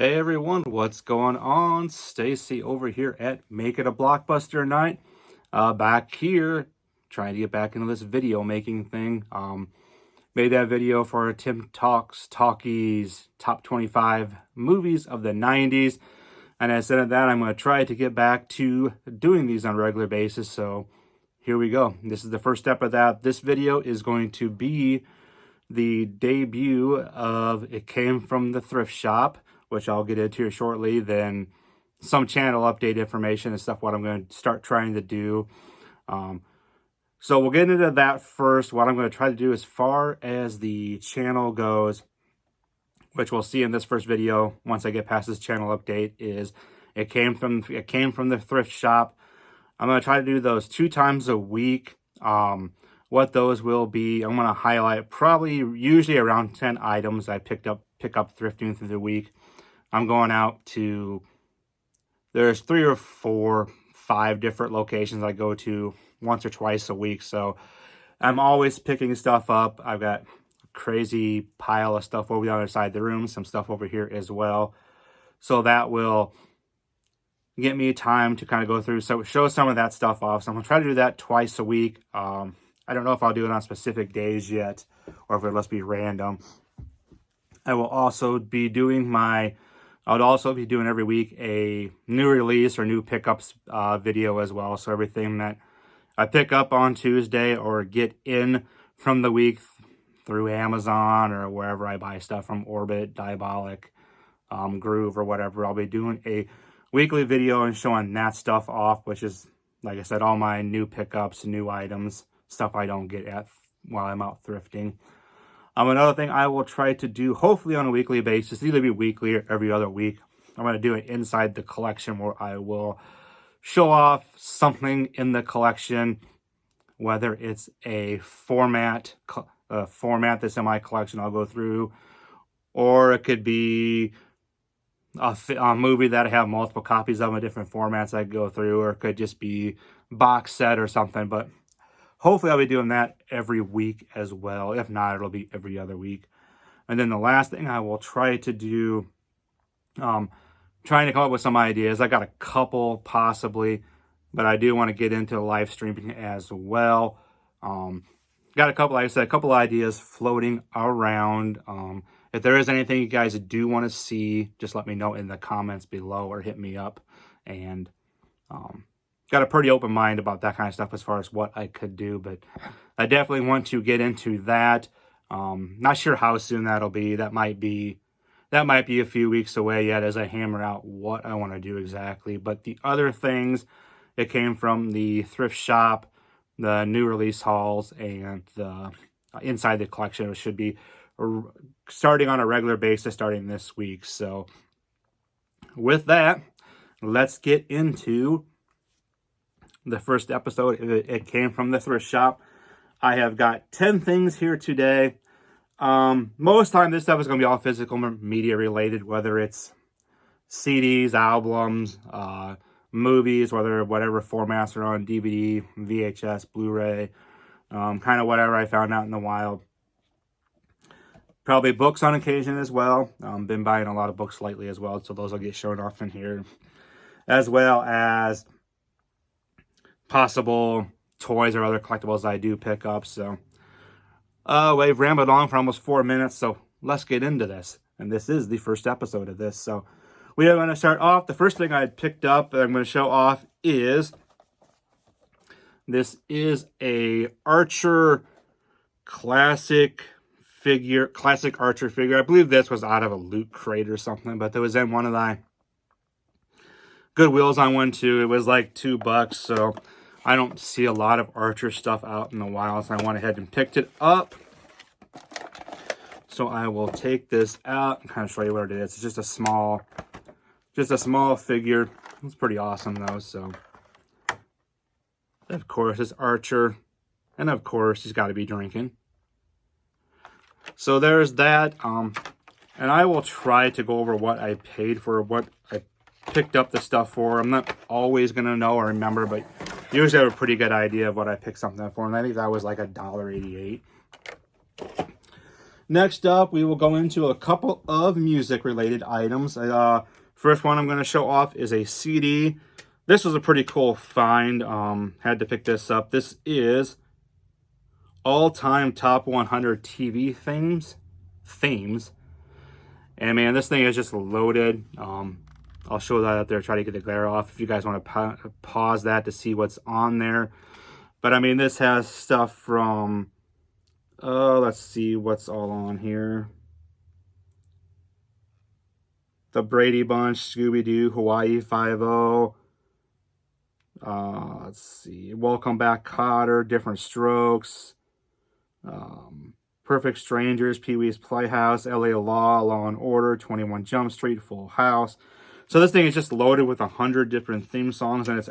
Hey everyone, what's going on? Stacy over here at Make It a Blockbuster Night. Back here, trying to get back into this video making thing. Made that video for Tim Talks Talkies Top 25 Movies of the 90s. And instead of that, I'm going to try to get back to doing these on a regular basis. So here we go. This is the first step of that. This video is going to be the debut of It Came from the Thrift Shop, which I'll get into here shortly, then some channel update information and stuff, what I'm going to start trying to do. So we'll get into that first. What I'm going to try to do as far as the channel goes, which we'll see in this first video once I get past this channel update, is it came from the Thrift Shop. I'm going to try to do those 2 times a week. What those will be, I'm going to highlight usually around 10 items I pick up thrifting through the week. I'm going out to, there's 3 or 4, 5 different locations I go to once or twice a week. So I'm always picking stuff up. I've got a crazy pile of stuff over the other side of the room, some stuff over here as well. So that will get me time to kind of go through, so show some of that stuff off. So I'm going to try to do that twice a week. I don't know if I'll do it on specific days yet, or if it'll just be random. I will also be doing every week a new release or new pickups video as well. So everything that I pick up on Tuesday or get in from the week through Amazon or wherever I buy stuff from, Orbit, Diabolic, Groove, or whatever, I'll be doing a weekly video and showing that stuff off, which is, like I said, all my new pickups, new items, stuff I don't get at while I'm out thrifting. Another thing I will try to do, hopefully on a weekly basis, either be weekly or every other week, I'm going to do it inside the collection where I will show off something in the collection, whether it's a format that's in my collection I'll go through, or it could be a movie that I have multiple copies of in different formats I go through, or it could just be box set or something. But hopefully I'll be doing that every week as well. If not, it'll be every other week. And then the last thing I will try to do, trying to come up with some ideas. I got a couple possibly, but I do want to get into live streaming as well. Got a couple, like I said, a couple ideas floating around. If there is anything you guys do want to see, just let me know in the comments below or hit me up. And got a pretty open mind about that kind of stuff as far as what I could do, but I definitely want to get into that. Not sure how soon that'll be. That might be a few weeks away yet as I hammer out what I want to do exactly. But the other things, it came from the Thrift Shop, the new release hauls, and the inside the collection, it should be starting on a regular basis starting this week. So with that, let's get into the first episode. It came from the Thrift Shop. I have got 10 things here today. Most of the time this stuff is going to be all physical media related, whether it's CDs, albums, movies, whatever formats are on, DVD, VHS, Blu-ray, kind of whatever I found out in the wild. Probably books on occasion as well. Been buying a lot of books lately as well, so those will get shown off in here, as well as possible toys or other collectibles I do pick up. So we've rambled on for almost 4 minutes, so let's get into this. And this is the first episode of this. So we are going to start off. The first thing I picked up that I'm going to show off is, this is a Archer classic Archer figure. I believe this was out of a loot crate or something, but there was in one of the Goodwills I went to. It was like $2, so I don't see a lot of Archer stuff out in the wild, so I went ahead and picked it up. So I will take this out and kind of show you what it is. It's just a small figure. It's pretty awesome though. So of course it's Archer, and of course he's got to be drinking. So there's that. And I will try to go over what I paid for what I picked up the stuff for. I'm not always gonna know or remember, but usually I have a pretty good idea of what I picked something up for, and I think that was like $1.88. Next up, we will go into a couple of music-related items. First one I'm going to show off is a CD. This was a pretty cool find. Had to pick this up. This is all-time top 100 TV themes. And man, this thing is just loaded. I'll show that up there, try to get the glare off if you guys want to pause that to see what's on there. But I mean, this has stuff from, let's see what's all on here. The Brady Bunch, Scooby-Doo, Hawaii Five-0. Let's see, Welcome Back, Kotter, Different Strokes. Perfect Strangers, Pee-wee's Playhouse, LA Law, Law and Order, 21 Jump Street, Full House. So this thing is just loaded with 100 different theme songs, and it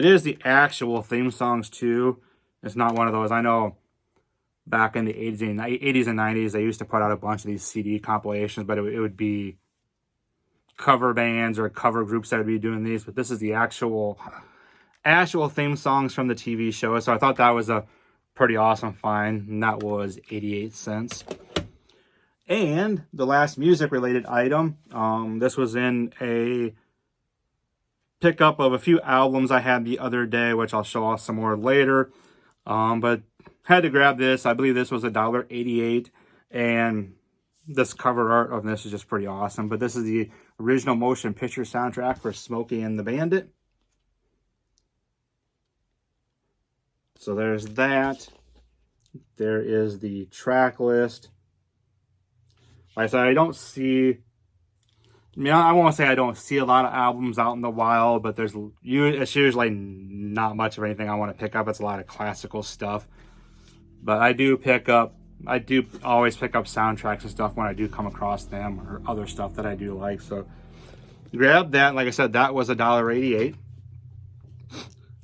is the actual theme songs too. It's not one of those. I know back in the 80s and 90s, they used to put out a bunch of these CD compilations, but it would be cover bands or cover groups that would be doing these. But this is the actual theme songs from the TV show. So I thought that was a pretty awesome find, and that was 88 cents. And the last music-related item, this was in a pickup of a few albums I had the other day, which I'll show off some more later. But had to grab this. I believe this was $1.88, and this cover art of this is just pretty awesome. But this is the original motion picture soundtrack for Smokey and the Bandit. So there's that. There is the track list. Like I said, I won't say I don't see a lot of albums out in the wild, but it's usually not much of anything I want to pick up. It's a lot of classical stuff. But I do always pick up soundtracks and stuff when I do come across them, or other stuff that I do like. So grab that. Like I said, that was $1.88.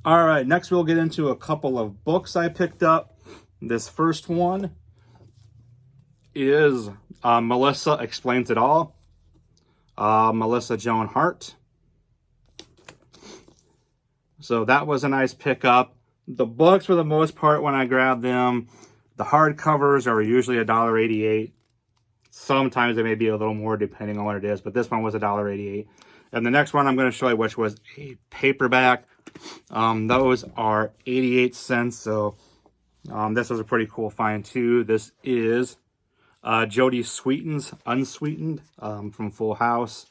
All right, next we'll get into a couple of books I picked up. This first one is Melissa Explains It All. Melissa Joan Hart. So that was a nice pickup. The books, for the most part, when I grabbed them, the hardcovers are usually $1.88. Sometimes they may be a little more depending on what it is, but this one was $1.88. And the next one I'm going to show you, which was a paperback. Those are 88 cents. So this was a pretty cool find too. This is Jodie Sweetin's Unsweetened from Full House.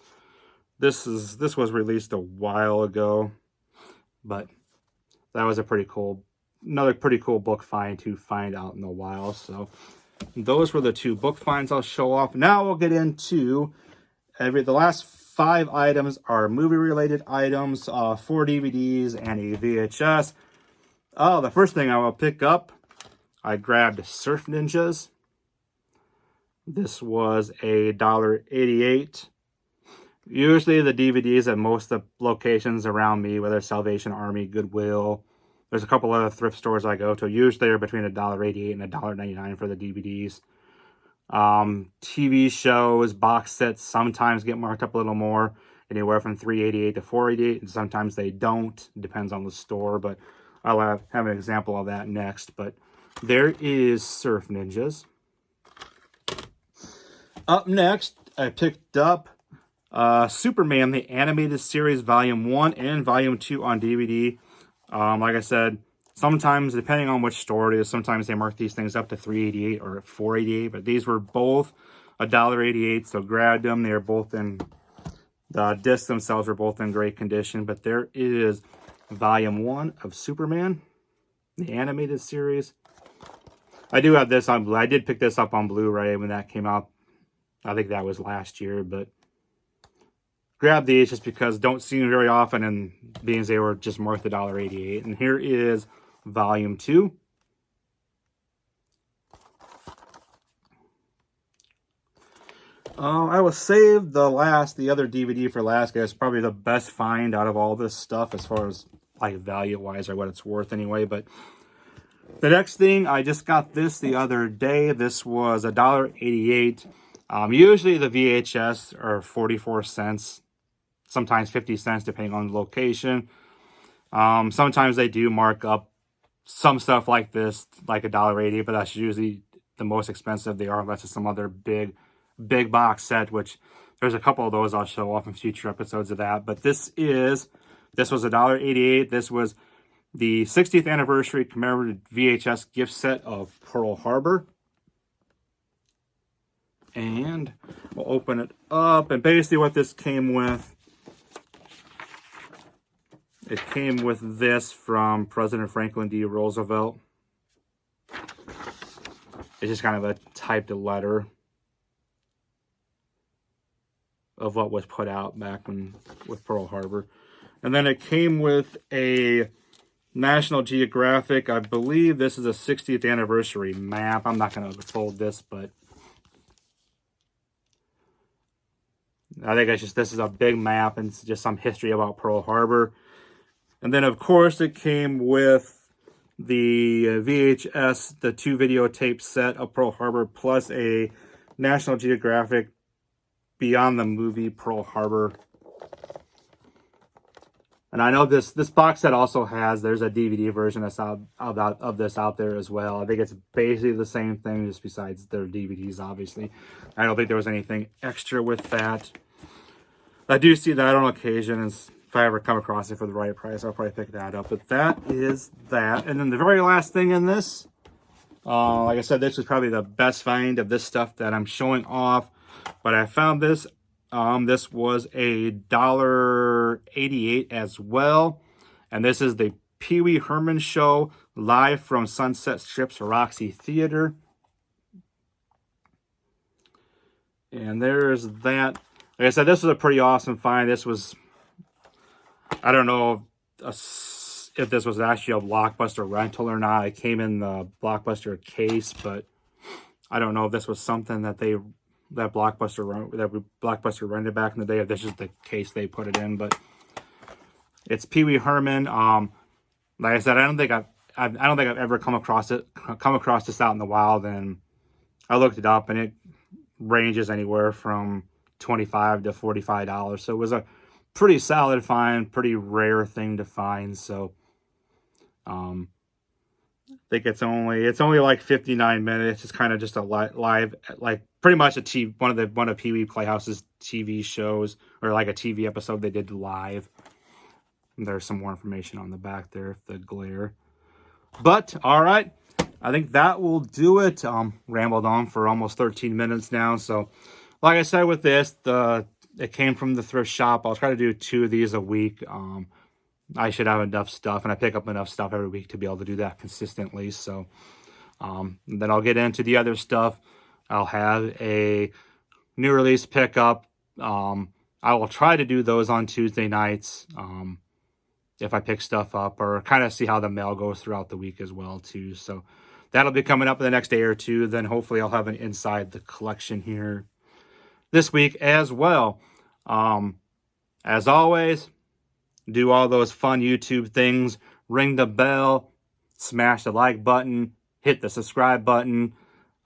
This was released a while ago, but that was another pretty cool book find to find out in the wild. So those were the two book finds I'll show off. Now we'll get into the last 5 items are movie-related items, 4 DVDs, and a VHS. The first thing I will pick up, I grabbed Surf Ninjas. This was $1.88. Usually the DVDs at most of the locations around me, whether it's Salvation Army, Goodwill, there's a couple other thrift stores I go to. Usually they're between $1.88 and $1.99 for the DVDs. TV shows, box sets sometimes get marked up a little more, anywhere from $3.88 to $4.88, and sometimes they don't. Depends on the store, but I'll have an example of that next. But there is Surf Ninjas. Up next, I picked up Superman, the Animated Series, Volume 1 and Volume 2 on DVD. Like I said, sometimes, depending on which store it is, sometimes they mark these things up to $3.88 or $4.88. But these were both $1.88, so grabbed them. They were both the discs themselves were both in great condition. But there is Volume 1 of Superman, the Animated Series. I do have this on, I did pick this up on Blu-ray when that came out. I think that was last year, but grab these just because don't see them very often, and being they were just marked $1.88. And here is Volume 2. I will save the other DVD for last, guys. Probably the best find out of all this stuff as far as like value-wise or what it's worth anyway. But the next thing, I just got this the other day. This was $1.88. Usually the VHS are 44 cents, sometimes 50 cents, depending on the location. Sometimes they do mark up some stuff like this, like $1.80, but that's usually the most expensive they are, unless it's some other big box set, which there's a couple of those I'll show off in future episodes of that. But this was $1.88. This was the 60th anniversary commemorative VHS gift set of Pearl Harbor. And we'll open it up. And basically what this came with, it came with this from President Franklin D. Roosevelt. It's just kind of a typed letter of what was put out back with Pearl Harbor. And then it came with a National Geographic. I believe this is a 60th anniversary map. I'm not going to fold this, but I think it's just, this is a big map and it's just some history about Pearl Harbor. And then, of course, it came with the VHS, the 2 videotape set of Pearl Harbor, plus a National Geographic Beyond the Movie Pearl Harbor. And I know this box set also there's a DVD version that's of this out there as well. I think it's basically the same thing, just besides their DVDs, obviously. I don't think there was anything extra with that. I do see that on occasion, and if I ever come across it for the right price, I'll probably pick that up. But that is that. And then the very last thing in this, like I said, this was probably the best find of this stuff that I'm showing off. But I found this. This was a $1.88 as well. And this is the Pee Wee Herman Show, live from Sunset Strip's Roxy Theater. And there's that. Like I said, this was a pretty awesome find. This was, I don't know if this was actually a Blockbuster rental or not. It came in the Blockbuster case, but I don't know if this was something that Blockbuster rented back in the day, if this is the case they put it in. But it's Pee Wee Herman. Like I said, I don't think I've ever come across this out in the wild, and I looked it up, and it ranges anywhere from $25 to $45. So it was a pretty solid find, pretty rare thing to find. So I think it's only like 59 minutes. It's kind of just a live, like pretty much one of Pee Wee Playhouse's TV shows, or like a TV episode they did live. And there's some more information on the back there if the glare. But all right, I think that will do it. Rambled on for almost 13 minutes now. So like I said, with this, it came from the thrift shop. I'll try to do 2 of these a week. I should have enough stuff, and I pick up enough stuff every week to be able to do that consistently. So then I'll get into the other stuff. I'll have a new release pickup. I will try to do those on Tuesday nights if I pick stuff up, or kind of see how the mail goes throughout the week as well too. So that'll be coming up in the next day or two. Then hopefully I'll have an inside the collection here this week as well. As always, do all those fun YouTube things. Ring the bell, smash the like button, hit the subscribe button.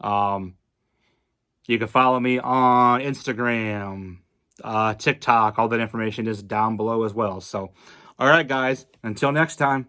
You can follow me on Instagram, TikTok. All that information is down below as well. So, all right, guys, until next time.